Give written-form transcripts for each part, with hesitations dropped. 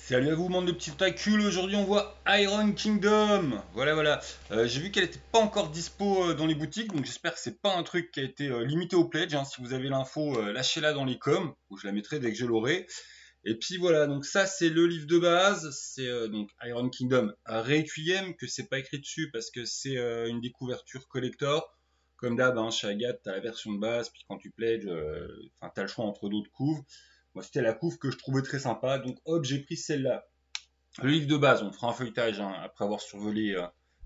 Salut à vous, bande de petits tentacules. Aujourd'hui, on voit Iron Kingdom. Voilà. J'ai vu qu'elle n'était pas encore dispo dans les boutiques, donc j'espère que c'est pas un truc qui a été limité au pledge, hein. Si vous avez l'info, lâchez-la dans les coms, ou je la mettrai dès que je l'aurai. Et puis voilà, donc ça c'est le livre de base, c'est donc Iron Kingdom Requiem, que c'est pas écrit dessus parce que c'est une des couvertures collector. Comme d'hab, hein, chez Agathe, t'as la version de base, puis quand tu pledges, t'as le choix entre d'autres couves. Moi, c'était la couve que je trouvais très sympa, donc hop, j'ai pris celle-là. Le livre de base, on fera un feuilletage, hein, après avoir survolé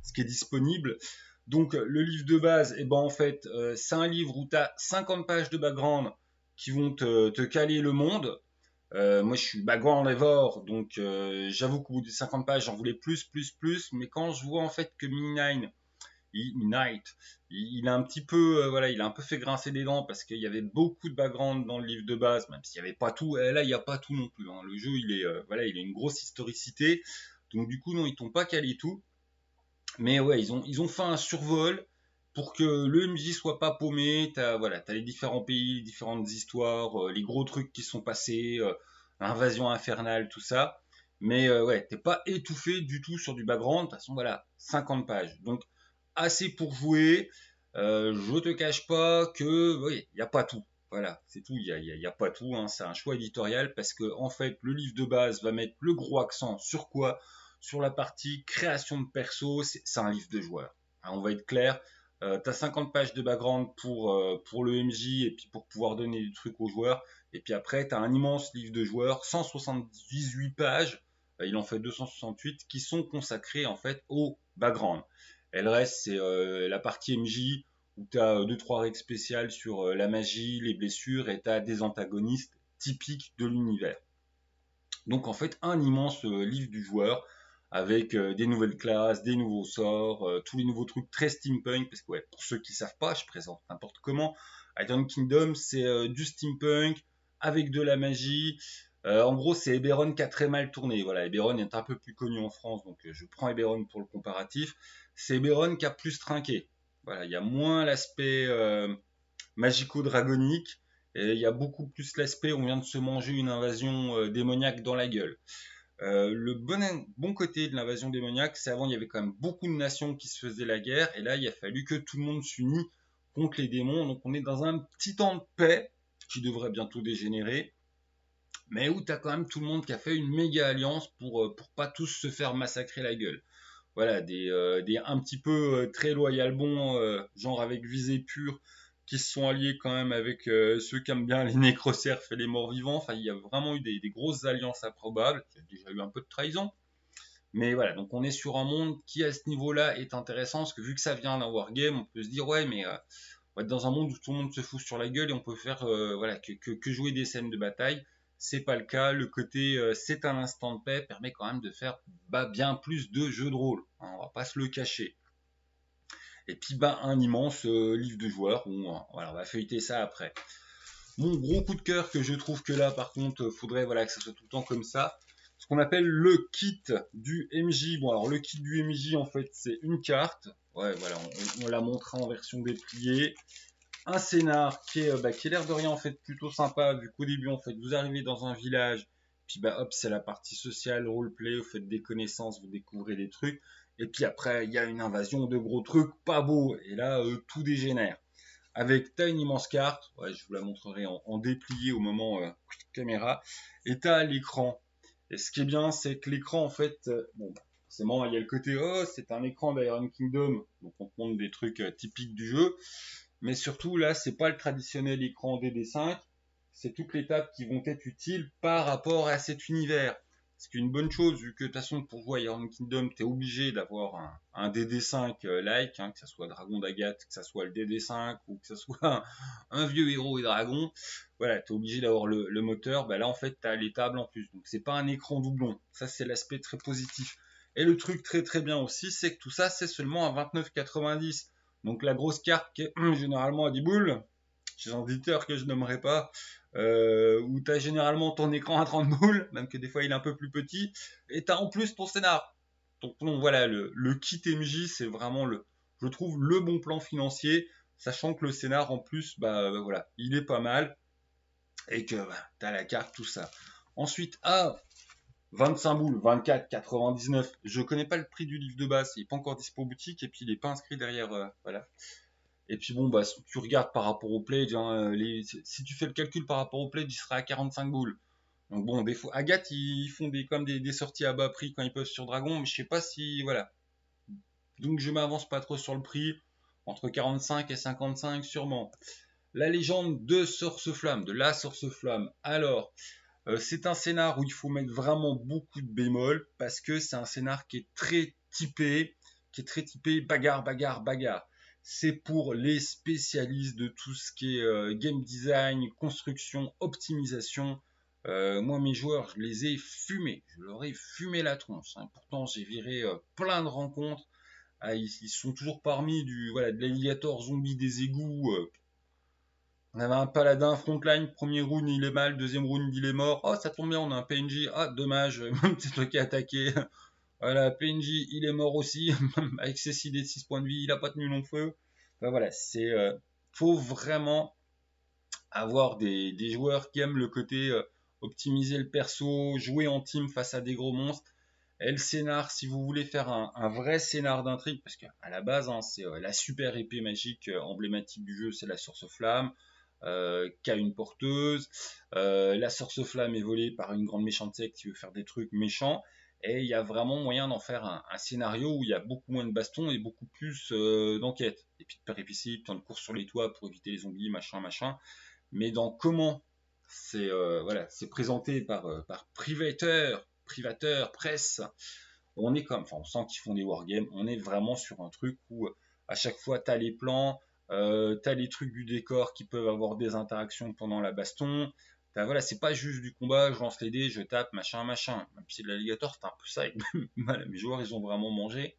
ce qui est disponible. Donc le livre de base, en fait, c'est un livre où tu as 50 pages de background qui vont te caler le monde. Moi, je suis background evor, donc j'avoue qu'au bout des 50 pages, j'en voulais plus. Mais quand je vois en fait que Knight, il a un petit peu, voilà, il a un peu fait grincer des dents parce qu'il y avait beaucoup de background dans le livre de base, même s'il n'y avait pas tout. Et là, il n'y a pas tout non plus, hein. Le jeu, voilà, il a une grosse historicité, donc du coup, non, ils t'ont pas calé tout. Mais ouais, ils ont fait un survol pour que le MJ soit pas paumé. T'as les différents pays, les différentes histoires, les gros trucs qui sont passés, invasion infernale, tout ça. Mais ouais, t'es pas étouffé du tout sur du background. De toute façon, voilà, 50 pages. Donc, assez pour jouer. Je te cache pas que, oui, il n'y a pas tout. Voilà, c'est tout, il y a pas tout, hein. C'est un choix éditorial parce que, en fait, le livre de base va mettre le gros accent sur quoi? Sur la partie création de perso, c'est un livre de joueur. Hein, on va être clair. Tu as 50 pages de background pour le MJ et puis pour pouvoir donner des trucs aux joueurs. Et puis après, tu as un immense livre de joueurs, 178 pages, il en fait 268, qui sont consacrés en fait au background. Et le reste, c'est la partie MJ où tu as 2-3 règles spéciales sur la magie, les blessures, et tu as des antagonistes typiques de l'univers. Donc en fait, un immense livre du joueur avec des nouvelles classes, des nouveaux sorts, tous les nouveaux trucs très steampunk, parce que ouais, pour ceux qui savent pas, je présente n'importe comment. Iron Kingdom, c'est du steampunk avec de la magie. En gros, c'est Eberron qui a très mal tourné. Voilà, Eberron est un peu plus connu en France, donc je prends Eberron pour le comparatif. C'est Eberron qui a plus trinqué. Voilà, il y a moins l'aspect magico-dragonique. Et il y a beaucoup plus l'aspect, on vient de se manger une invasion démoniaque dans la gueule. Le bon côté de l'invasion démoniaque, c'est avant, il y avait quand même beaucoup de nations qui se faisaient la guerre, et là, il a fallu que tout le monde s'unisse contre les démons. Donc, on est dans un petit temps de paix qui devrait bientôt dégénérer, mais où tu as quand même tout le monde qui a fait une méga alliance pour pas tous se faire massacrer la gueule. Voilà, des un petit peu très loyal bons, genre avec visée pure, qui se sont alliés quand même avec ceux qui aiment bien les nécrocerfs et les morts vivants. Enfin, il y a vraiment eu des grosses alliances improbables. Il y a déjà eu un peu de trahison. Mais voilà, donc on est sur un monde qui à ce niveau-là est intéressant, parce que vu que ça vient d'un wargame, on peut se dire ouais, mais on va être dans un monde où tout le monde se fout sur la gueule et on peut faire voilà que jouer des scènes de bataille. C'est pas le cas. Le côté c'est un instant de paix permet quand même de faire bien plus de jeux de rôle, hein, on va pas se le cacher. Et puis un immense livre de joueurs où voilà, on va feuilleter ça après. Mon gros coup de cœur que je trouve que là par contre faudrait voilà que ça soit tout le temps comme ça. Ce qu'on appelle le kit du MJ. Bon alors le kit du MJ en fait c'est une carte. Ouais voilà, on la montrera en version dépliée. Un scénar qui est l'air de rien en fait plutôt sympa, vu qu'au début en fait vous arrivez dans un village, puis hop c'est la partie sociale, roleplay, vous faites des connaissances, vous découvrez des trucs, et puis après il y a une invasion de gros trucs pas beaux, et là tout dégénère. Avec t'as une immense carte, ouais, je vous la montrerai en déplié au moment caméra, et t'as l'écran. Et ce qui est bien, c'est que l'écran en fait, bon, forcément il y a le côté oh c'est un écran d'Iron Kingdom, donc on te montre des trucs typiques du jeu. Mais surtout, là, c'est pas le traditionnel écran DD5, c'est toutes les tables qui vont être utiles par rapport à cet univers. Ce qui est une bonne chose, vu que de toute façon, pour jouer à Iron Kingdom, tu es obligé d'avoir un DD5 like, hein, que ce soit Dragon d'Agathe, que ce soit le DD5, ou que ce soit un vieux héros et dragon. Voilà, tu es obligé d'avoir le moteur. Là, en fait, tu as les tables en plus. Donc, c'est pas un écran doublon. Ça, c'est l'aspect très positif. Et le truc très très bien aussi, c'est que tout ça, c'est seulement à 29,90. Donc la grosse carte qui est généralement à 10 boules, chez un éditeur que je nommerai pas, où tu as généralement ton écran à 30 boules, même que des fois il est un peu plus petit, et tu as en plus ton scénar. Donc non, voilà, le kit MJ, c'est vraiment je trouve le bon plan financier, sachant que le scénar en plus, voilà, il est pas mal, et que tu as la carte, tout ça. Ensuite, 25 boules, 24,99. Je connais pas le prix du livre de base, il est pas encore dispo en boutique et puis il est pas inscrit derrière, voilà. Et puis bon, bah, si tu regardes par rapport au pledge, hein, si tu fais le calcul par rapport au pledge, il sera à 45 boules. Donc bon, des fois, Agathe, ils font comme des sorties à bas prix quand ils peuvent sur Dragon, mais je sais pas si, voilà. Donc je m'avance pas trop sur le prix, entre 45 et 55 sûrement. La légende de Source Flamme, de la Source Flamme. Alors, c'est un scénar où il faut mettre vraiment beaucoup de bémol parce que c'est un scénar qui est très typé bagarre, bagarre, bagarre. C'est pour les spécialistes de tout ce qui est game design, construction, optimisation. Moi, mes joueurs, je les ai fumés. Je leur ai fumé la tronche, hein. Pourtant, j'ai viré plein de rencontres. Ah, ils sont toujours parmi voilà, de l'alligator zombie des égouts. On avait un paladin frontline, premier round il est mal, deuxième round il est mort. Oh ça tombe bien, on a un PNJ. Ah dommage, c'est toi qui as attaqué. Voilà, PNJ il est mort aussi, avec ses 6 d 6 points de vie, il a pas tenu long feu. Enfin, voilà, faut vraiment avoir des joueurs qui aiment le côté optimiser le perso, jouer en team face à des gros monstres. Et le scénar, si vous voulez faire un vrai scénar d'intrigue, parce qu'à la base, hein, c'est la super épée magique emblématique du jeu, c'est la source flamme, qui a une porteuse. La source flamme est volée par une grande méchante secte qui veut faire des trucs méchants. Et il y a vraiment moyen d'en faire un scénario où il y a beaucoup moins de bastons et beaucoup plus d'enquêtes. Des petites péripéties, plein de courses sur les toits pour éviter les zombies, machin, machin. Mais dans comment c'est présenté par privateur, presse, enfin, on sent qu'ils font des wargames, on est vraiment sur un truc où à chaque fois tu as les plans, tu as les trucs du décor qui peuvent avoir des interactions pendant la baston. Voilà, c'est pas juste du combat, je lance les dés, je tape, machin, machin. Même si l'alligator, c'est un peu ça avec mes joueurs, ils ont vraiment mangé.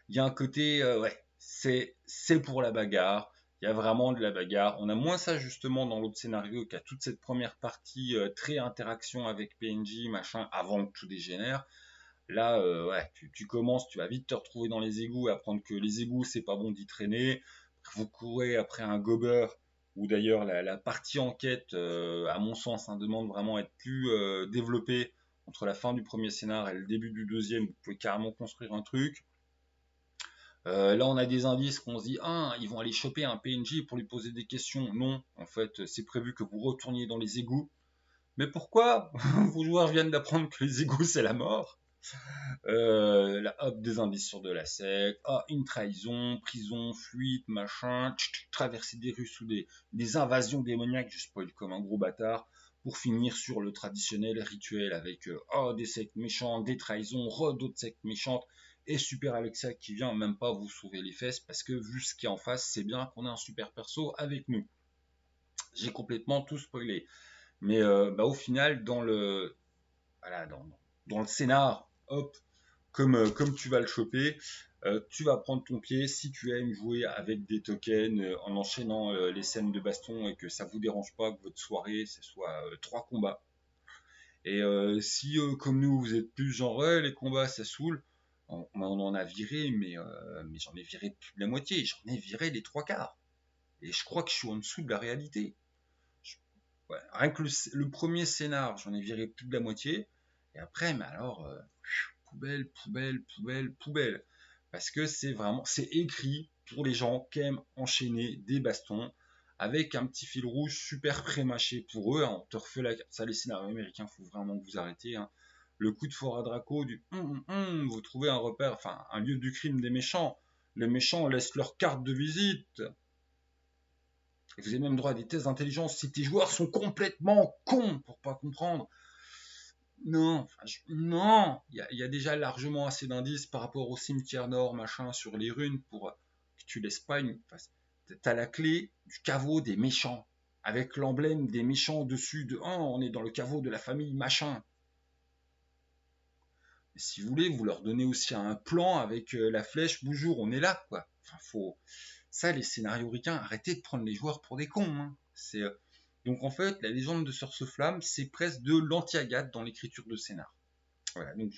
Il y a un côté, ouais, c'est pour la bagarre. Il y a vraiment de la bagarre. On a moins ça justement dans l'autre scénario qu'à toute cette première partie très interaction avec PNJ, machin, avant que tout dégénère. Là, ouais, tu commences, tu vas vite te retrouver dans les égouts et apprendre que les égouts, c'est pas bon d'y traîner. Vous courez après un gober, ou d'ailleurs la partie enquête, à mon sens, hein, demande vraiment à être plus développée. Entre la fin du premier scénar et le début du deuxième, vous pouvez carrément construire un truc. Là, on a des indices qu'on se dit, ah, ils vont aller choper un PNJ pour lui poser des questions. Non, en fait, c'est prévu que vous retourniez dans les égouts. Mais pourquoi? Vos joueurs viennent d'apprendre que les égouts, c'est la mort. Là, hop, des indices sur de la secte. Ah, une trahison, prison, fuite, machin. Traverser des rues sous des invasions démoniaques. Je spoil comme un gros bâtard. Pour finir sur le traditionnel rituel avec des sectes méchantes, des trahisons, d'autres sectes méchantes et Super Alexa qui vient même pas vous sauver les fesses parce que vu ce qui est en face, c'est bien qu'on ait un super perso avec nous. J'ai complètement tout spoilé. Mais au final, voilà, dans le scénar, hop, comme tu vas le choper, tu vas prendre ton pied si tu aimes jouer avec des tokens en enchaînant les scènes de baston et que ça vous dérange pas que votre soirée ce soit 3 combats. Et si comme nous vous êtes plus genre les combats ça saoule, on en a viré, mais j'en ai viré plus de la moitié, j'en ai viré les 3 quarts. Et je crois que je suis en dessous de la réalité. Ouais, rien que le premier scénar, j'en ai viré plus de la moitié. Et après, mais alors, poubelle, poubelle, poubelle, poubelle. Parce que c'est écrit pour les gens qui aiment enchaîner des bastons avec un petit fil rouge super pré-mâché pour eux. On te refait ça, les scénarios américains, faut vraiment que vous arrêtiez, hein. Le coup de Fora Draco, vous trouvez un repère, enfin, un lieu du crime des méchants. Les méchants laissent leur carte de visite. Vous avez même droit à des tests d'intelligence si tes joueurs sont complètement cons pour pas comprendre. Non, non, il y a déjà largement assez d'indices par rapport au cimetière nord, machin, sur les runes pour que tu laisses pas une. Enfin, t'as la clé du caveau des méchants avec l'emblème des méchants dessus de on est dans le caveau de la famille machin. Et si vous voulez, vous leur donnez aussi un plan avec la flèche, bonjour, on est là, quoi. Enfin, ça, les scénarios ricains, arrêtez de prendre les joueurs pour des cons, hein. Donc en fait, la légende de Source Flamme, c'est presque de l'anti-Agathe dans l'écriture de scénar. Voilà, donc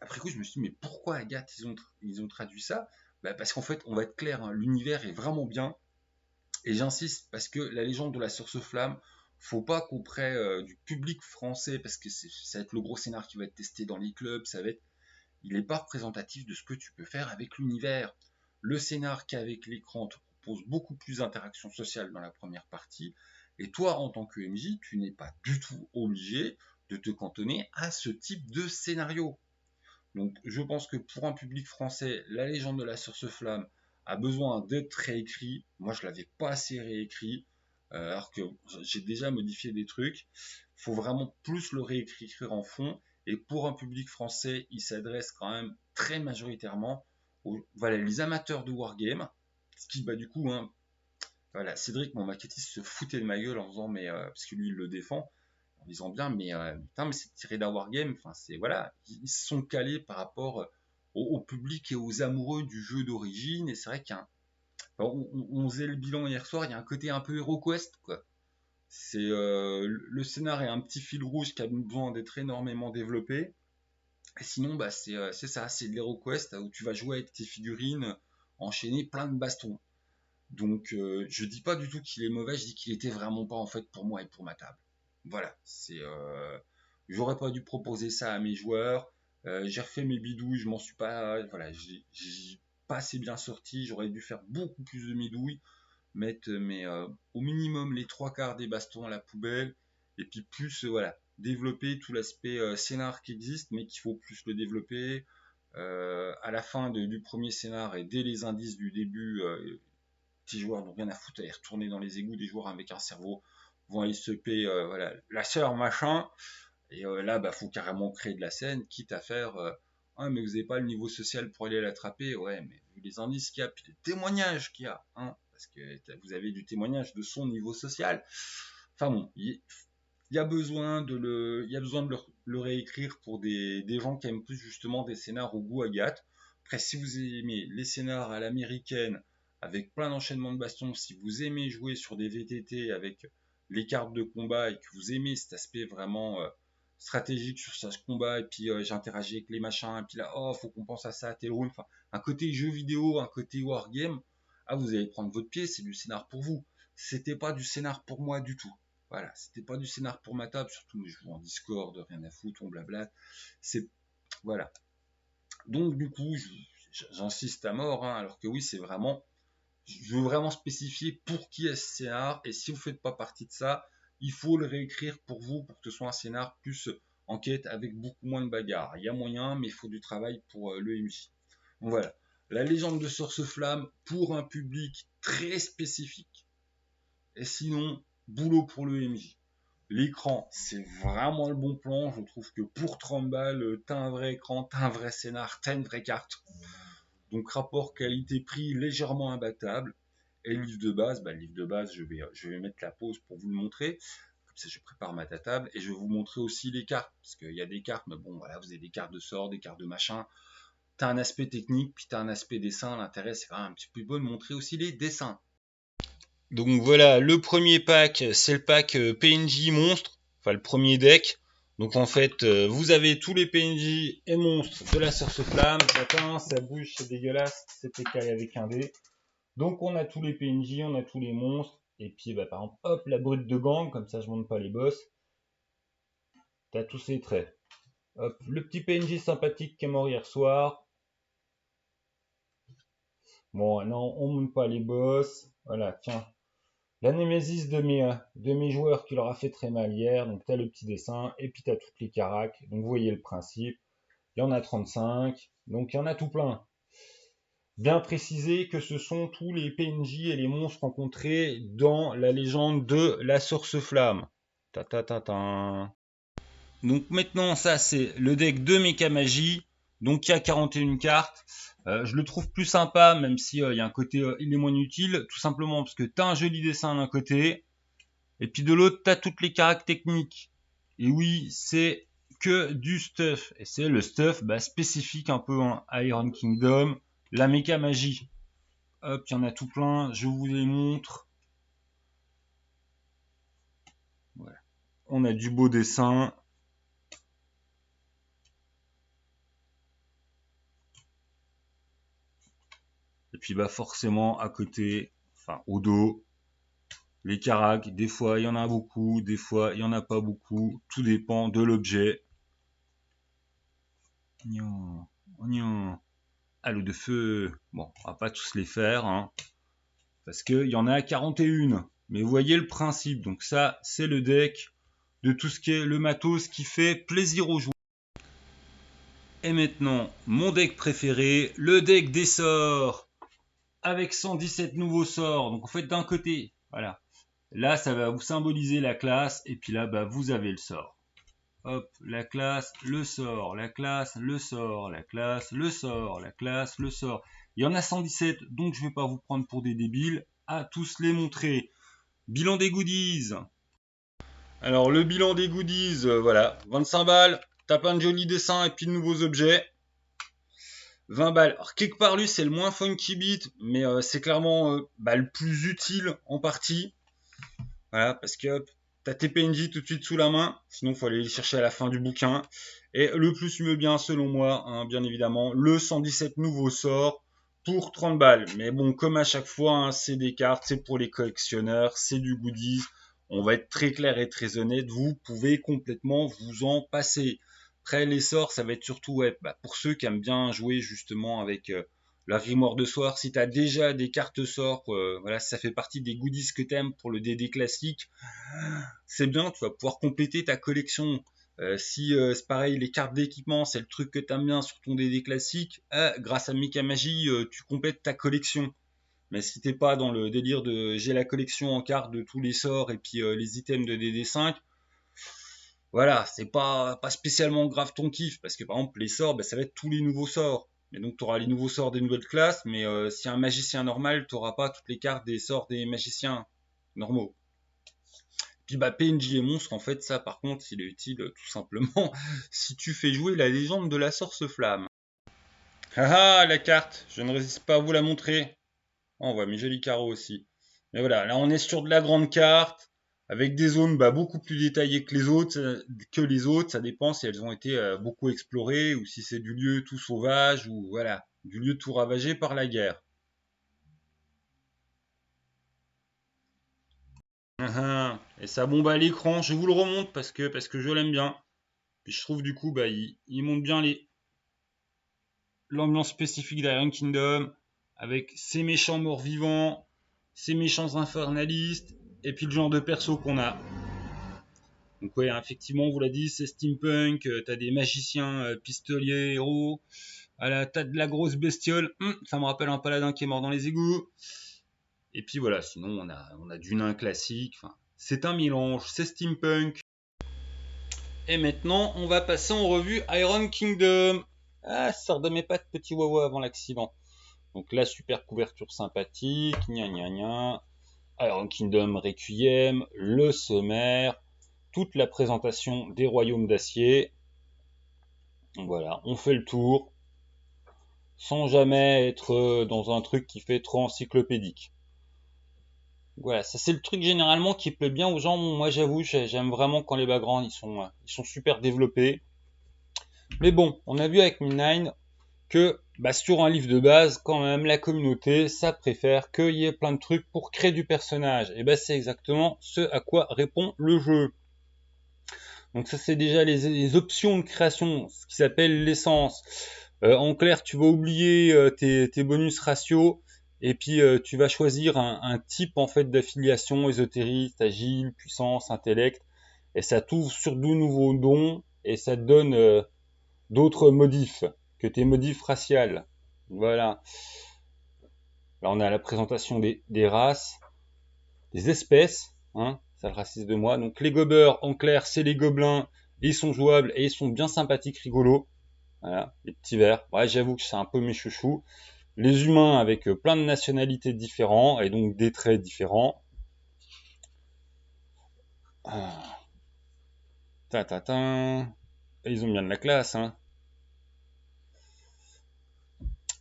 après coup, je me suis dit, mais pourquoi Agathe, ils ont traduit ça? Parce qu'en fait, on va être clair, hein, l'univers est vraiment bien. Et j'insiste, parce que la légende de la Source Flamme, Faut pas qu'auprès du public français, parce que ça va être le gros scénar qui va être testé dans les clubs, il n'est pas représentatif de ce que tu peux faire avec l'univers. Le scénar qu'avec l'écran te propose beaucoup plus d'interactions sociales dans la première partie, et toi, en tant que MJ, tu n'es pas du tout obligé de te cantonner à ce type de scénario. Donc, je pense que pour un public français, La Légende de la Source Flamme a besoin d'être réécrit. Moi, je l'avais pas assez réécrit, alors que j'ai déjà modifié des trucs. Il faut vraiment plus le réécrire en fond. Et pour un public français, il s'adresse quand même très majoritairement aux voilà, les amateurs de wargame. Ce qui, bah, du coup, hein, voilà, Cédric, mon maquettiste, se foutait de ma gueule en faisant, mais parce que lui, il le défend, en disant bien, mais putain, mais c'est tiré d'un wargame. Enfin, c'est voilà, ils se sont calés par rapport au public et aux amoureux du jeu d'origine. Et c'est vrai on faisait le bilan hier soir, il y a un côté un peu HeroQuest, quoi. C'est le scénar est un petit fil rouge qui a besoin d'être énormément développé. Et sinon, bah, c'est ça, c'est de l'HeroQuest où tu vas jouer avec tes figurines, enchaîner plein de bastons. Donc, je dis pas du tout qu'il est mauvais, je dis qu'il était vraiment pas en fait pour moi et pour ma table. Voilà, j'aurais pas dû proposer ça à mes joueurs. J'ai refait mes bidouilles, je m'en suis pas, voilà, j'ai pas assez bien sorti. J'aurais dû faire beaucoup plus de bidouilles, mettre au minimum les trois quarts des bastons à la poubelle, et puis plus voilà, développer tout l'aspect scénar qui existe, mais qu'il faut plus le développer. À la fin du premier scénar et dès les indices du début, petits joueurs n'ont rien à foutre à aller retourner dans les égouts. Des joueurs avec un cerveau vont aller se payer voilà, la sœur machin. Et là, bah, faut carrément créer de la scène, quitte à faire ah, mais vous n'avez pas le niveau social pour aller l'attraper. Ouais, mais vu les indices qu'il y a, puis les témoignages qu'il y a, hein, parce que vous avez du témoignage de son niveau social. Enfin bon, il y a besoin il y a besoin de le réécrire pour des gens qui aiment plus justement des scénars au goût Agathe. Après, si vous aimez les scénars à l'américaine, avec plein d'enchaînements de bastons, si vous aimez jouer sur des VTT avec les cartes de combat et que vous aimez cet aspect vraiment stratégique sur ce combat, et puis j'interagis avec les machins, et puis là, oh, faut qu'on pense à ça, à tel round, enfin, un côté jeu vidéo, un côté wargame, ah, vous allez prendre votre pied, c'est du scénar pour vous. C'était pas du scénar pour moi du tout. Voilà, c'était pas du scénar pour ma table, surtout je joue en Discord, rien à foutre, on blabla. C'est voilà. Donc du coup, j'insiste à mort, hein, alors que oui, c'est vraiment, je veux vraiment spécifier pour qui est ce scénar, et si vous faites pas partie de ça, il faut le réécrire pour vous, pour que ce soit un scénar plus enquête avec beaucoup moins de bagarres. Il y a moyen, mais il faut du travail pour le MJ. Donc voilà, la légende de Source Flamme pour un public très spécifique. Et sinon, boulot pour le MJ. L'écran, c'est vraiment le bon plan. Je trouve que pour 30 balles, t'as un vrai écran, t'as un vrai scénar, t'as une vraie carte. Donc rapport qualité-prix légèrement imbattable. Et le livre de base, bah, le livre de base, je vais mettre la pause pour vous le montrer. Comme ça, je prépare ma table et je vais vous montrer aussi les cartes. Parce qu'il y a des cartes, mais bon, voilà, vous avez des cartes de sort, des cartes de machin. T'as un aspect technique, puis t'as un aspect dessin. L'intérêt, c'est quand même un petit peu de montrer aussi les dessins. Donc voilà, le premier pack, c'est le pack PNJ monstre, enfin le premier deck. Donc en fait, vous avez tous les PNJ et monstres de la Source Flamme. Attends, ça bouge, c'est dégueulasse, c'était calé avec un dé. Donc on a tous les PNJ, on a tous les monstres. Et puis bah, par exemple, hop, la brute de gang, comme ça je monte pas les boss. T'as tous ces traits. Hop, le petit PNJ sympathique qui est mort hier soir. Bon, non, on monte pas les boss. Voilà, tiens, la némésis de mes joueurs qui leur a fait très mal hier. Donc, tu as le petit dessin et puis tu as toutes les caracs. Donc, vous voyez le principe. Il y en a 35. Donc, il y en a tout plein. Bien préciser que ce sont tous les PNJ et les monstres rencontrés dans la légende de la Source Flamme. Ta ta ta ta. Donc maintenant, ça c'est le deck de Mecha Magie. Donc il y a 41 cartes. Je le trouve plus sympa, même si il y a un côté il est moins utile, tout simplement parce que tu as un joli dessin d'un côté, et puis de l'autre, tu as toutes les caractères techniques. Et oui, c'est que du stuff. Et c'est le stuff spécifique un peu à Iron Kingdom, la Mecha Magie. Hop, il y en a tout plein, je vous les montre. Voilà. On a du beau dessin. Et puis forcément à côté, enfin au dos, Les caracs, des fois il y en a beaucoup, des fois il y en a pas beaucoup. Tout dépend de l'objet. Oignon, oignon. Halo de feu. Bon, on va pas tous les faire, hein, parce qu'il y en a 41. Mais vous voyez le principe. Donc ça, c'est le deck de tout ce qui est le matos qui fait plaisir aux joueurs. Et maintenant, mon deck préféré, le deck des sorts, avec 117 nouveaux sorts. Donc en fait, d'un côté, voilà, là, ça va vous symboliser la classe, et puis là, bah, vous avez le sort. Hop, la classe, le sort, la classe, le sort, la classe, le sort, la classe, le sort. Il y en a 117, donc je ne vais pas vous prendre pour des débiles, à tous les montrer. Bilan des goodies. Alors le bilan des goodies, voilà, 25 balles, t'as plein de jolis dessins et puis de nouveaux objets. 20 balles. Alors quelque part lui c'est le moins funky beat, mais c'est clairement le plus utile en partie. Voilà, parce que t'as tes PNJ tout de suite sous la main, sinon il faut aller les chercher à la fin du bouquin. Et le plus mieux bien, selon moi, hein, bien évidemment, le 117 nouveaux sorts pour 30 balles. Mais bon, comme à chaque fois, hein, c'est des cartes, c'est pour les collectionneurs, c'est du goodies. On va être très clair et très honnête, vous pouvez complètement vous en passer. Après, les sorts, ça va être surtout pour ceux qui aiment bien jouer justement avec la grimoire de soir. Si tu as déjà des cartes sorts, voilà, ça fait partie des goodies que tu aimes pour le DD classique, c'est bien, tu vas pouvoir compléter ta collection. Si c'est pareil, les cartes d'équipement, c'est le truc que tu aimes bien sur ton DD classique, grâce à Mika Magie, tu complètes ta collection. Mais si t'es pas dans le délire de j'ai la collection en cartes de tous les sorts et puis les items de DD5, voilà, c'est pas spécialement grave ton kiff, parce que par exemple les sorts, ça va être tous les nouveaux sorts. Et donc tu auras les nouveaux sorts des nouvelles classes, mais si un magicien normal, tu n'auras pas toutes les cartes des sorts des magiciens normaux. Puis PNJ et monstre, en fait, ça par contre, il est utile tout simplement si tu fais jouer la légende de la sorce flamme. Ah ah, la carte, je ne résiste pas à vous la montrer. Oh, on voit mes jolis carreaux aussi. Mais voilà, là on est sur de la grande carte, avec des zones beaucoup plus détaillées que les autres. Ça dépend si elles ont été beaucoup explorées, ou si c'est du lieu tout sauvage, ou voilà, du lieu tout ravagé par la guerre. Et ça bombe à l'écran, je vous le remonte parce que je l'aime bien. Puis je trouve du coup, il montre bien l'ambiance spécifique d'Iron Kingdom, avec ses méchants morts-vivants, ses méchants infernalistes, et puis le genre de perso qu'on a. Donc ouais, effectivement, on vous l'a dit, c'est steampunk, t'as des magiciens pistoliers, héros, t'as de la grosse bestiole, ça me rappelle un paladin qui est mort dans les égouts. Et puis voilà, sinon on a du nain classique, enfin, c'est un mélange, c'est steampunk. Et maintenant, on va passer en revue Iron Kingdom. Ah, sort de mes pattes, petit wawa avant l'accident. Donc la super couverture sympathique, gna gna gna. Iron Kingdom Requiem, le sommaire, toute la présentation des royaumes d'acier. Voilà, on fait le tour sans jamais être dans un truc qui fait trop encyclopédique. Voilà, ça c'est le truc généralement qui plaît bien aux gens. Moi j'avoue, j'aime vraiment quand les backgrounds ils sont super développés. Mais bon, on a vu avec Midnight que sur un livre de base, quand même, la communauté, ça préfère qu'il y ait plein de trucs pour créer du personnage. Et c'est exactement ce à quoi répond le jeu. Donc ça, c'est déjà les options de création, ce qui s'appelle l'essence. En clair, tu vas oublier tes bonus ratios, et puis tu vas choisir un type en fait d'affiliation: ésotériste, agile, puissance, intellect, et ça t'ouvre sur de nouveaux dons, et ça te donne d'autres modifs que tes modifs raciales. Voilà. Là, on a la présentation des races, des espèces, hein, ça le raciste de moi. Donc les gobeurs, en clair, c'est les gobelins, et ils sont jouables, et ils sont bien sympathiques, rigolos. Voilà, les petits verts. Ouais, j'avoue que c'est un peu mes chouchous. Les humains avec plein de nationalités différentes, et donc des traits différents. Ah. Ils ont bien de la classe, hein.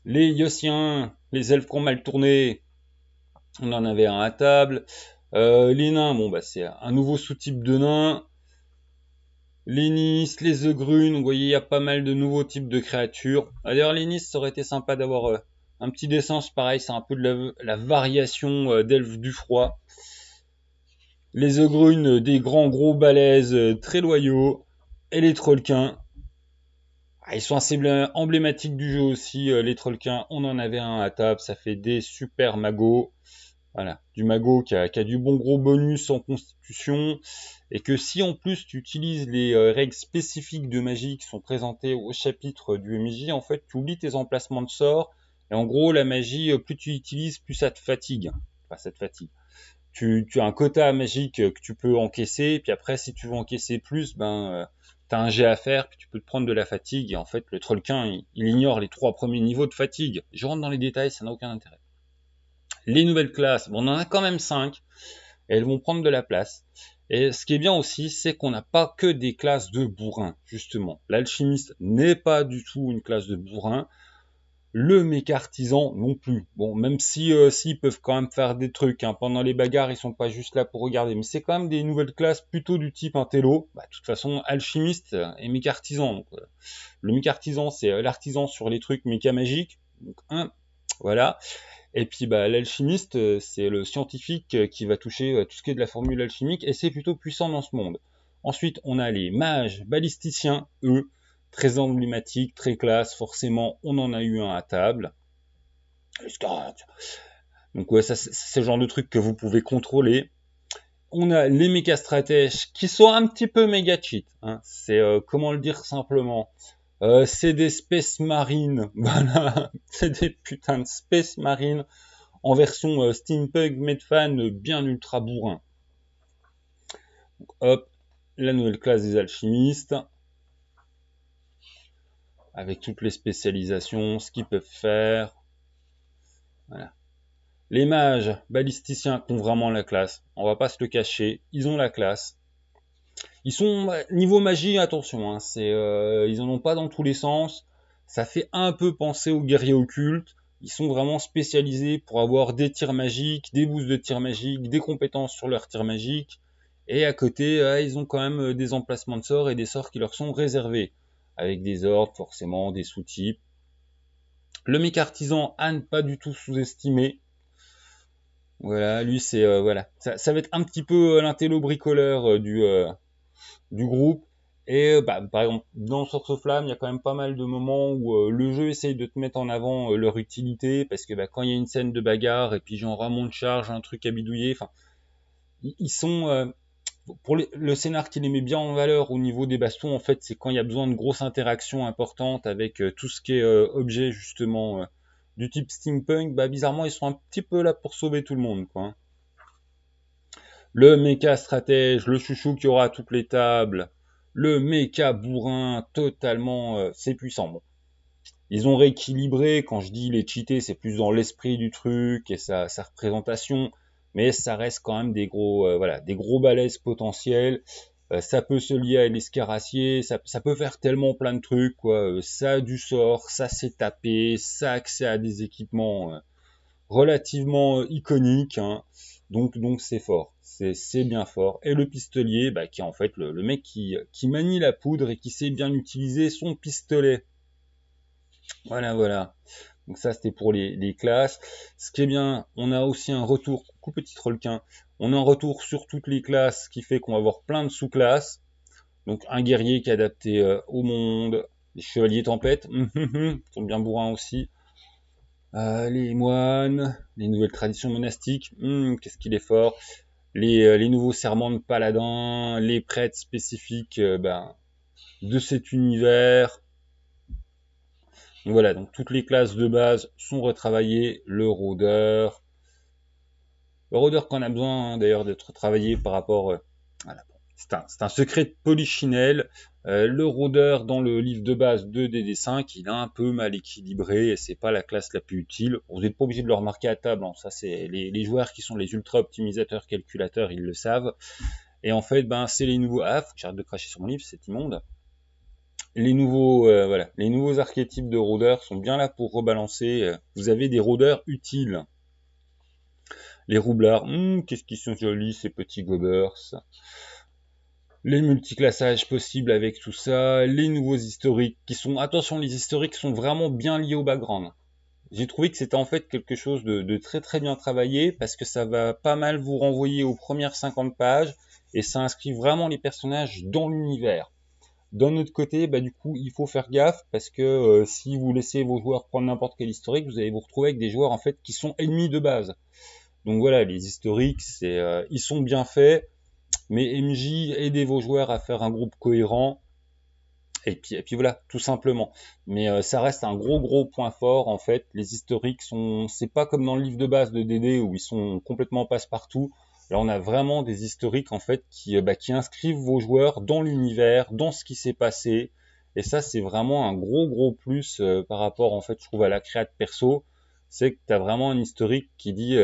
Les Yossiens, les elfes qui ont mal tourné, on en avait un à table. Les nains, c'est un nouveau sous-type de nains. Les Nis, les Ogrunes, vous voyez, il y a pas mal de nouveaux types de créatures. D'ailleurs, les Nis, ça aurait été sympa d'avoir un petit dessin, c'est pareil, c'est un peu de la variation d'elfes du froid. Les ogrunes, des grands gros balèzes très loyaux. Et les trollquins. Ils sont assez emblématiques du jeu aussi, les trollquins. On en avait un à table, ça fait des super magos. Voilà, du magot qui a du bon gros bonus en constitution. Et que si en plus tu utilises les règles spécifiques de magie qui sont présentées au chapitre du MJ, en fait tu oublies tes emplacements de sorts. Et en gros, la magie, plus tu utilises, plus ça te fatigue. Enfin, ça te fatigue. Tu as un quota magique que tu peux encaisser, et puis après, si tu veux encaisser plus, t'as un jet à faire, puis tu peux te prendre de la fatigue, et en fait, le trollquin, il ignore les 3 premiers niveaux de fatigue. Je rentre dans les détails, ça n'a aucun intérêt. Les nouvelles classes, on en a quand même 5, et elles vont prendre de la place. Et ce qui est bien aussi, c'est qu'on n'a pas que des classes de bourrins, justement. L'alchimiste n'est pas du tout une classe de bourrin. Le méca-artisan non plus. Bon, même si s'ils peuvent quand même faire des trucs, hein. Pendant les bagarres, ils sont pas juste là pour regarder, mais c'est quand même des nouvelles classes plutôt du type intello. De toute façon, alchimiste et méca-artisan. Donc, le méca-artisan, c'est l'artisan sur les trucs méca magiques. Donc, voilà. Et puis l'alchimiste, c'est le scientifique qui va toucher tout ce qui est de la formule alchimique, et c'est plutôt puissant dans ce monde. Ensuite, on a les mages balisticiens, eux, très emblématiques, très classe, forcément, on en a eu un à table. Donc ouais, ça c'est le genre de truc que vous pouvez contrôler. On a les méga stratèges qui sont un petit peu méga cheat. Hein. C'est comment le dire simplement. C'est des space marines, voilà, c'est des putains de space marines en version steampunk medfan bien ultra bourrin. Donc, hop, la nouvelle classe des alchimistes, avec toutes les spécialisations, ce qu'ils peuvent faire. Voilà. Les mages balisticiens qui ont vraiment la classe, on va pas se le cacher, ils ont la classe. Ils sont niveau magie, attention, hein, ils en ont pas dans tous les sens. Ça fait un peu penser aux guerriers occultes. Ils sont vraiment spécialisés pour avoir des tirs magiques, des boosts de tirs magiques, des compétences sur leurs tirs magiques. Et à côté, ils ont quand même des emplacements de sorts et des sorts qui leur sont réservés. Avec des ordres, forcément, des sous-types. Le mec artisan à ne pas du tout sous-estimer. Voilà, lui c'est voilà, ça va être un petit peu l'intello bricoleur du groupe. Et par exemple, dans Source of Flamme, il y a quand même pas mal de moments où le jeu essaye de te mettre en avant leur utilité, parce que quand il y a une scène de bagarre, et puis genre un mont de charge, un truc à bidouiller, enfin, ils sont... pour le scénar qui les met bien en valeur au niveau des bastons, en fait, c'est quand il y a besoin de grosses interactions importantes avec tout ce qui est objet, justement, du type steampunk, bizarrement, ils sont un petit peu là pour sauver tout le monde, quoi. Hein. Le méca stratège, le chouchou qui aura toutes les tables, le méca bourrin, totalement, c'est puissant. Bon. Ils ont rééquilibré, quand je dis les cheatés, c'est plus dans l'esprit du truc et sa représentation, mais ça reste quand même des gros, voilà, des gros balaises potentiels. Ça peut se lier à l'escaracier, ça peut faire tellement plein de trucs, quoi. Ça a du sort, ça s'est tapé, ça a accès à des équipements relativement iconiques, hein. Donc c'est fort, c'est bien fort. Et le pistolier, qui est en fait le mec qui manie la poudre et qui sait bien utiliser son pistolet. Voilà. Donc ça, c'était pour les classes. Ce qui est bien, on a aussi un retour, coucou petit trollquin, on a un retour sur toutes les classes, ce qui fait qu'on va avoir plein de sous-classes. Donc un guerrier qui est adapté au monde, les chevaliers tempêtes, sont bien bourrins aussi. Les moines, les nouvelles traditions monastiques, qu'est-ce qu'il est fort. Les nouveaux serments de paladins, les prêtres spécifiques de cet univers. Donc voilà, donc toutes les classes de base sont retravaillées. Le rôdeur qu'on a besoin d'ailleurs d'être travaillé par rapport... voilà. C'est un secret de polichinelle. Le rôdeur dans le livre de base de DD5, il est un peu mal équilibré et c'est pas la classe la plus utile. Vous n'êtes pas obligé de le remarquer à table, hein. Ça c'est les joueurs qui sont les ultra optimisateurs calculateurs, ils le savent. Et en fait, c'est les nouveaux... Ah, faut que j'arrête de cracher sur mon livre, c'est immonde. Les nouveaux archétypes de rôdeurs sont bien là pour rebalancer. Vous avez des rôdeurs utiles. Les roublards, qu'est-ce qu'ils sont jolis ces petits gobers. Les multiclassages possibles avec tout ça, les nouveaux historiques qui sont, attention, les historiques sont vraiment bien liés au background. j'ai trouvé que c'était en fait quelque chose de très très bien travaillé parce que ça va pas mal vous renvoyer aux premières 50 pages et ça inscrit vraiment les personnages dans l'univers. D'un autre côté, bah, du coup, il faut faire gaffe parce que si vous laissez vos joueurs prendre n'importe quel historique, vous allez vous retrouver avec des joueurs en fait qui sont ennemis de base. Donc voilà, les historiques, ils sont bien faits, mais MJ, aidez vos joueurs à faire un groupe cohérent. Et puis voilà, tout simplement. Mais ça reste un gros point fort en fait. Les historiques c'est pas comme dans le livre de base de DD où ils sont complètement passe-partout. Là, on a vraiment des historiques en fait qui inscrivent vos joueurs dans l'univers, dans ce qui s'est passé. Et ça, c'est vraiment un gros plus par rapport en fait, je trouve à la créa de perso. C'est que t'as vraiment un historique qui dit,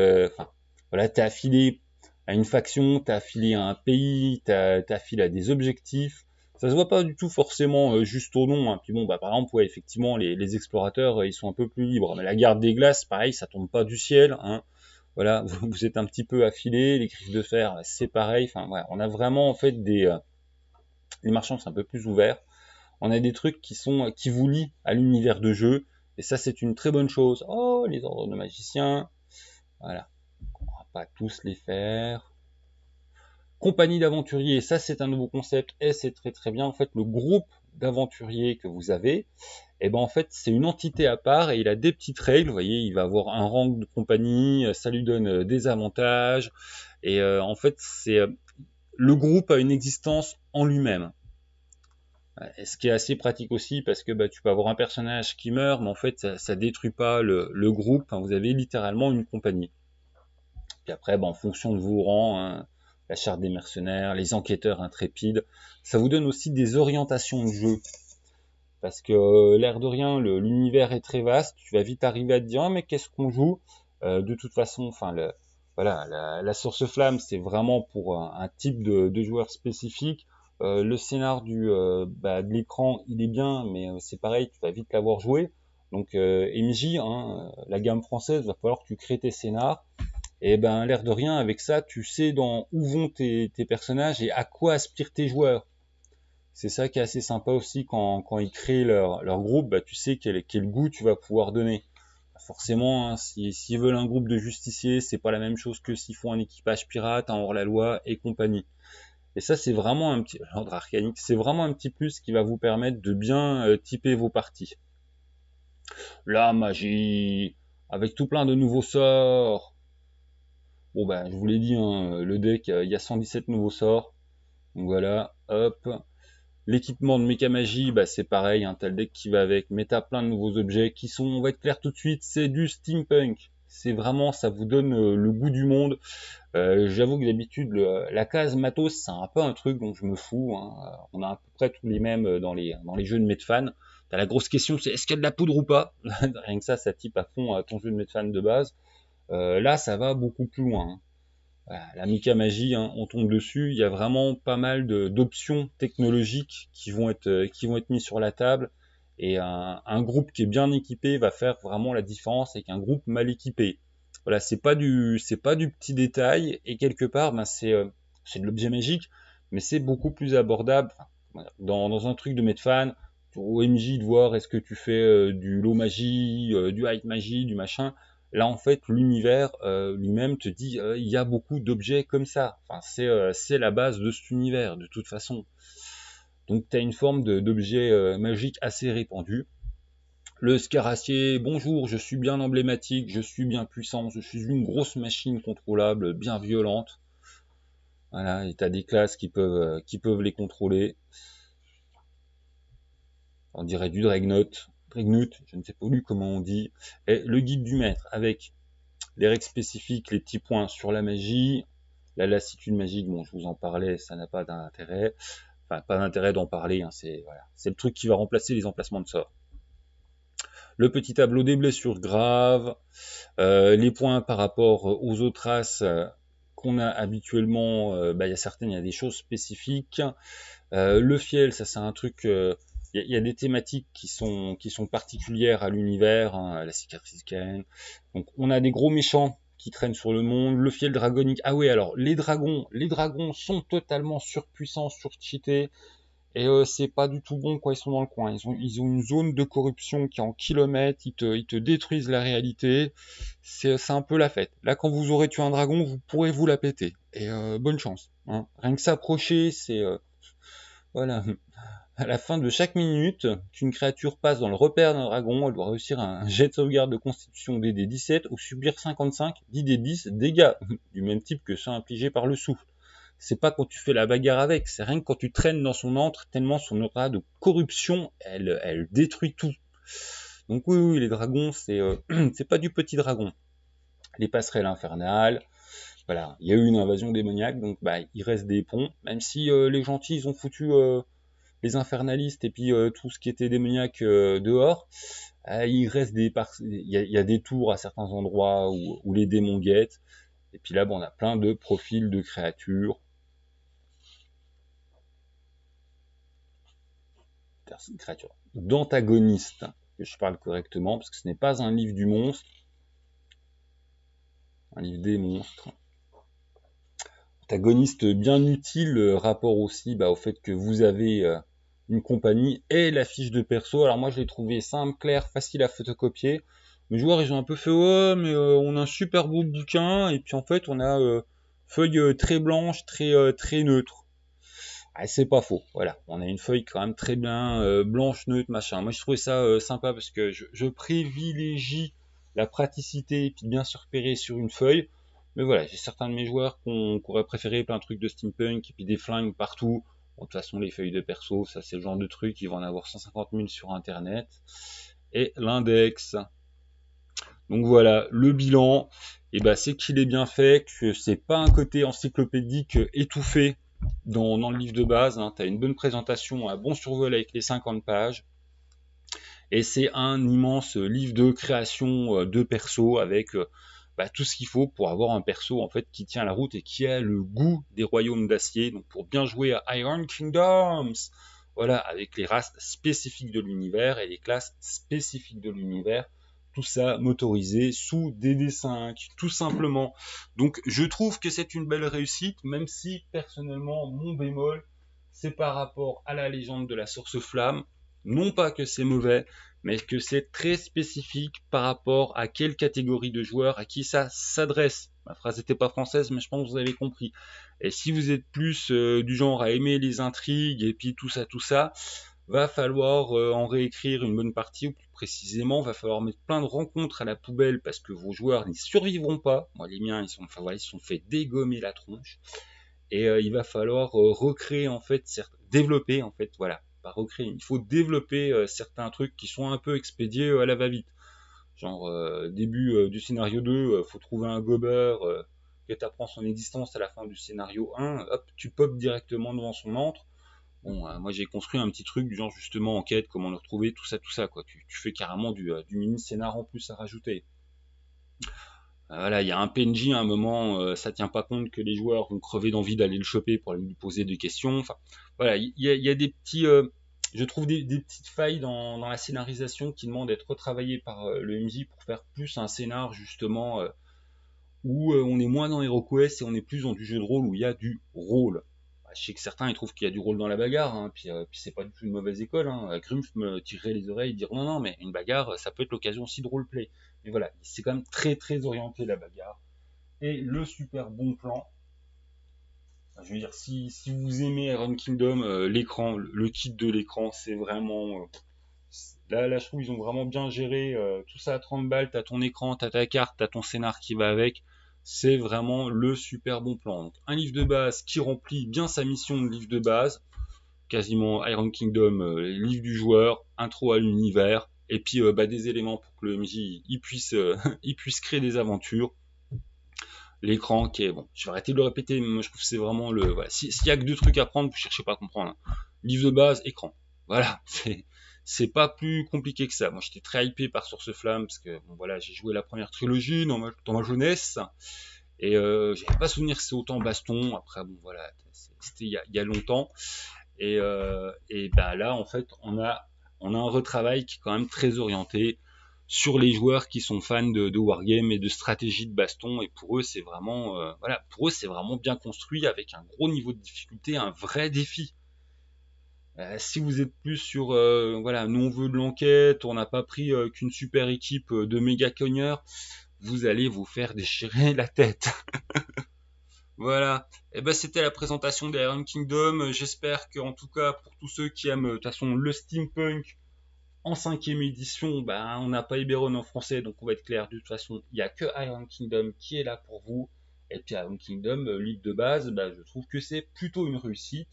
voilà, t'es affilié à une faction, t'es affilié à un pays, t'es affilié à des objectifs. Ça se voit pas du tout forcément juste au nom. Hein. Puis bon, bah par exemple, ouais, effectivement, les explorateurs, ils sont un peu plus libres. Mais la garde des glaces, pareil, ça tombe pas du ciel. Hein. Voilà, vous êtes un petit peu affilés. Les griffes de fer, c'est pareil. Enfin, ouais, on a vraiment en fait les marchands sont un peu plus ouverts. On a des trucs qui vous lient à l'univers de jeu. Et ça, c'est une très bonne chose. Oh, les ordres de magiciens. Voilà, on va pas tous les faire. Compagnie d'aventuriers, ça c'est un nouveau concept et c'est très très bien. En fait, le groupe d'aventuriers que vous avez, et ben en fait c'est une entité à part et il a des petites règles. Vous voyez, il va avoir un rang de compagnie, ça lui donne des avantages et en fait c'est le groupe a une existence en lui-même. Ce qui est assez pratique aussi parce que bah, tu peux avoir un personnage qui meurt, mais en fait ça détruit pas le groupe. Enfin, vous avez littéralement une compagnie. Puis après, bah, en fonction de vos rangs, hein, la charte des mercenaires, les enquêteurs intrépides, ça vous donne aussi des orientations de jeu. Parce que l'air de rien, l'univers est très vaste, tu vas vite arriver à te dire, ah, mais qu'est-ce qu'on joue De toute façon, enfin, voilà, la source flamme, c'est vraiment pour un type de joueur spécifique. Le scénar de l'écran, il est bien, mais c'est pareil, tu vas vite l'avoir joué. Donc MJ, hein, la gamme française, va falloir que tu crées tes scénars. Et ben, l'air de rien, avec ça, tu sais où vont tes personnages et à quoi aspirent tes joueurs. C'est ça qui est assez sympa aussi quand ils créent leur groupe, bah, tu sais quel goût tu vas pouvoir donner. Forcément, hein, s'ils veulent un groupe de justiciers, c'est pas la même chose que s'ils font un équipage pirate, un hors-la-loi et compagnie. Et ça, c'est vraiment un petit, l'ordre arcanique, c'est vraiment un petit plus qui va vous permettre de bien typer vos parties. La magie, avec tout plein de nouveaux sorts. Bon bah, je vous l'ai dit, hein, le deck, il y a 117 nouveaux sorts. Donc voilà, hop. L'équipement de méca magie, bah c'est pareil, hein, t'as le deck qui va avec, mais t'as plein de nouveaux objets qui sont, on va être clair tout de suite, c'est du steampunk. C'est vraiment, ça vous donne le goût du monde. J'avoue que d'habitude, la case matos, c'est un peu un truc dont je me fous. Hein. On a à peu près tous les mêmes dans les jeux de Medfan. T'as la grosse question, c'est est-ce qu'il y a de la poudre ou pas? Rien que ça type à fond à ton jeu de Medfan de base. Là, ça va beaucoup plus loin. Hein. Voilà, la Mika Magie, hein, on tombe dessus. Il y a vraiment pas mal d'options technologiques qui vont être mises sur la table. Et un groupe qui est bien équipé va faire vraiment la différence avec un groupe mal équipé. Voilà, c'est pas du petit détail. Et quelque part, ben c'est de l'objet magique, mais c'est beaucoup plus abordable. Enfin, dans un truc de Medfan, au MJ de voir est-ce que tu fais du low magie, du high magie, du machin. Là, en fait, l'univers lui-même te dit il y a beaucoup d'objets comme ça. Enfin, c'est la base de cet univers, de toute façon. Donc, tu as une forme d'objet magique assez répandue. Le Scaracier, bonjour, je suis bien emblématique, je suis bien puissant, je suis une grosse machine contrôlable, bien violente. Voilà, et tu as des classes qui peuvent les contrôler. On dirait du Dreadnought, je ne sais pas plus comment on dit. Et le guide du maître avec les règles spécifiques, les petits points sur la magie, la lassitude magique, bon, je vous en parlais, ça n'a pas d'intérêt. Enfin, pas d'intérêt d'en parler, hein, c'est le truc qui va remplacer les emplacements de sorts. Le petit tableau des blessures graves, les points par rapport aux autres races qu'on a habituellement, il y a des choses spécifiques. Le fiel, ça c'est un truc, il y a des thématiques qui sont particulières à l'univers, hein, à la cicatrice Cain. Donc on a des gros méchants qui traînent sur le monde, le fiel dragonique. Ah oui, alors les dragons sont totalement surpuissants, surcheatés. Et c'est pas du tout bon quand ils sont dans le coin. Ils ont une zone de corruption qui est en kilomètres, ils te détruisent la réalité. C'est un peu la fête. Là, quand vous aurez tué un dragon, vous pourrez vous la péter. Et bonne chance. Hein. Rien que s'approcher, c'est... voilà. À la fin de chaque minute qu'une créature passe dans le repère d'un dragon, elle doit réussir un jet de sauvegarde de constitution DD 17 ou subir 55 d'ID 10 dégâts, du même type que ceux infligés par le souffle. C'est pas quand tu fais la bagarre avec, c'est rien que quand tu traînes dans son antre, tellement son aura de corruption, elle détruit tout. Donc oui, les dragons, c'est pas du petit dragon. Les passerelles infernales, voilà, il y a eu une invasion démoniaque, donc il reste des ponts, même si les gentils, ils ont foutu les infernalistes et puis tout ce qui était démoniaque dehors, il reste il y a des tours à certains endroits où les démons guettent, et puis là, on a plein de profils de créatures, d'antagonistes, que je parle correctement, parce que ce n'est pas un livre du monstre, un livre des monstres. Antagoniste bien utile, rapport aussi au fait que vous avez une compagnie et la fiche de perso. Alors moi je l'ai trouvé simple, clair, facile à photocopier. Mes joueurs ils ont un peu fait ouais mais on a un super beau bouquin et puis en fait on a feuille très blanche, très neutre. Ah, c'est pas faux, voilà. On a une feuille quand même très bien blanche, neutre, machin. Moi je trouvais ça sympa parce que je privilégie la praticité et puis bien se repérer sur une feuille. Mais voilà, j'ai certains de mes joueurs qui auraient préféré plein de trucs de steampunk et puis des flingues partout. Bon, de toute façon, les feuilles de perso, ça c'est le genre de truc, ils vont en avoir 150 000 sur internet. Et l'index. Donc voilà, le bilan, c'est qu'il est bien fait, que c'est pas un côté encyclopédique étouffé dans le livre de base. Hein. Tu as une bonne présentation, un bon survol avec les 50 pages. Et c'est un immense livre de création de perso avec tout ce qu'il faut pour avoir un perso en fait qui tient la route et qui a le goût des royaumes d'acier. Donc pour bien jouer à Iron Kingdoms, voilà, avec les races spécifiques de l'univers et les classes spécifiques de l'univers. Tout ça motorisé sous DD5, tout simplement. Donc je trouve que c'est une belle réussite, même si personnellement mon bémol, c'est par rapport à la légende de la source flamme. Non pas que c'est mauvais, mais que c'est très spécifique par rapport à quelle catégorie de joueurs, à qui ça s'adresse. Ma phrase n'était pas française, mais je pense que vous avez compris. Et si vous êtes plus du genre à aimer les intrigues et puis tout ça, va falloir en réécrire une bonne partie, ou plus précisément, va falloir mettre plein de rencontres à la poubelle parce que vos joueurs n'y survivront pas. Moi, les miens, ils se sont fait dégommer la tronche. Et il va falloir recréer, en fait, développer, en fait, voilà, pas recréer, il faut développer certains trucs qui sont un peu expédiés à la va-vite. Genre, début du scénario 2, faut trouver un gobeur que t'apprends son existence à la fin du scénario 1, hop, tu popes directement devant son antre. Bon, moi j'ai construit un petit truc du genre justement enquête, comment le retrouver, tout ça, quoi. Tu fais carrément du mini-scénar en plus à rajouter. Voilà, il y a un PNJ à un moment, ça tient pas compte que les joueurs vont crever d'envie d'aller le choper pour aller lui poser des questions. Enfin, voilà, il y a des petits, je trouve des petites failles dans la scénarisation qui demandent d'être retravaillées par le MJ pour faire plus un scénar justement où on est moins dans HeroQuest et on est plus dans du jeu de rôle où il y a du rôle. Je sais que certains ils trouvent qu'il y a du rôle dans la bagarre, hein, puis c'est pas du tout une mauvaise école. Hein. Grumpf me tirerait les oreilles et dire non, mais une bagarre, ça peut être l'occasion aussi de roleplay. Mais voilà, c'est quand même très très orienté la bagarre. Et le super bon plan, je veux dire, si vous aimez Iron Kingdom, l'écran, le kit de l'écran, c'est vraiment... là, je trouve qu'ils ont vraiment bien géré tout ça à 30 balles, t'as ton écran, t'as ta carte, t'as ton scénar qui va avec. C'est vraiment le super bon plan. Donc, un livre de base qui remplit bien sa mission de livre de base, quasiment Iron Kingdom, livre du joueur, intro à l'univers, et puis des éléments pour que le MJ il puisse, il puisse créer des aventures. L'écran qui est bon, je vais arrêter de le répéter, mais moi je trouve que c'est vraiment le. Voilà. S'il y a que deux trucs à prendre, vous cherchez pas à comprendre. Hein. Livre de base, écran. Voilà, c'est pas plus compliqué que ça. Moi j'étais très hypé par Source Flamme parce que bon voilà, j'ai joué la première trilogie dans ma jeunesse et j'avais pas souvenir que c'est autant baston. Après bon voilà, c'était il y a longtemps. Et là, en fait, on a un retravail qui est quand même très orienté sur les joueurs qui sont fans de wargame et de stratégie de baston. Et pour eux, c'est vraiment, pour eux, c'est vraiment bien construit avec un gros niveau de difficulté, un vrai défi. Si vous êtes plus sur, voilà, nous on veut de l'enquête, on n'a pas pris qu'une super équipe de méga cogneurs, vous allez vous faire déchirer la tête. Voilà. Et ben c'était la présentation d'Iron Kingdom. J'espère que en tout cas pour tous ceux qui aiment de toute façon le steampunk en cinquième édition, ben on n'a pas Eberron en français, donc on va être clair. De toute façon, il n'y a que Iron Kingdom qui est là pour vous. Et puis Iron Kingdom, livre de base, ben, je trouve que c'est plutôt une réussite.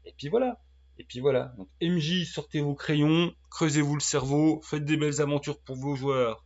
Et puis voilà. Et puis voilà. Donc MJ, sortez vos crayons, creusez-vous le cerveau, faites des belles aventures pour vos joueurs.